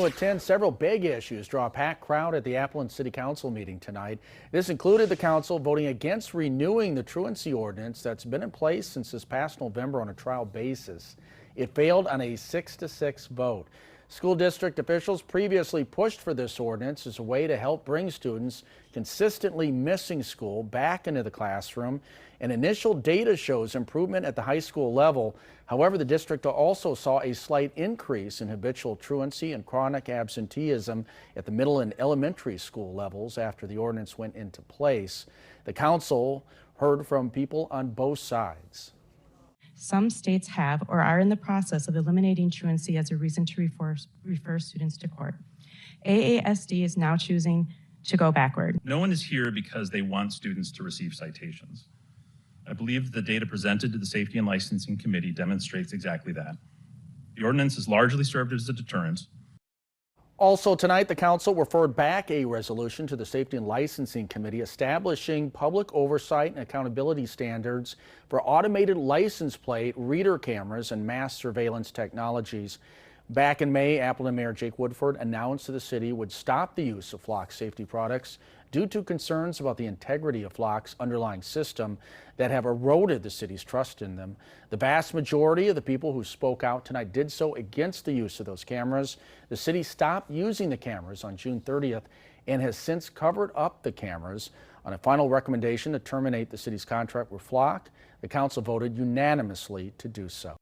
At 10, several big issues draw a packed crowd at the Appleton City Council meeting tonight. This included the council voting against renewing the truancy ordinance that's been in place since this past November on a trial basis. It failed on a 6-6 vote. School district officials previously pushed for this ordinance as a way to help bring students consistently missing school back into the classroom, and initial data shows improvement at the high school level. However, the district also saw a slight increase in habitual truancy and chronic absenteeism at the middle and elementary school levels after the ordinance went into place. The council heard from people on both sides. Some states have or are in the process of eliminating truancy as a reason to refer students to court. AASD is now choosing to go backward. No one is here because they want students to receive citations. I believe the data presented to the Safety and Licensing Committee demonstrates exactly that. The ordinance has largely served as a deterrent. Also tonight, the council referred back a resolution to the Safety and Licensing Committee establishing public oversight and accountability standards for automated license plate reader cameras and mass surveillance technologies. Back in May, Appleton Mayor Jake Woodford announced that the city would stop the use of Flock's safety products due to concerns about the integrity of Flock's underlying system that have eroded the city's trust in them. The vast majority of the people who spoke out tonight did so against the use of those cameras. The city stopped using the cameras on June 30th and has since covered up the cameras. On a final recommendation to terminate the city's contract with Flock, the council voted unanimously to do so.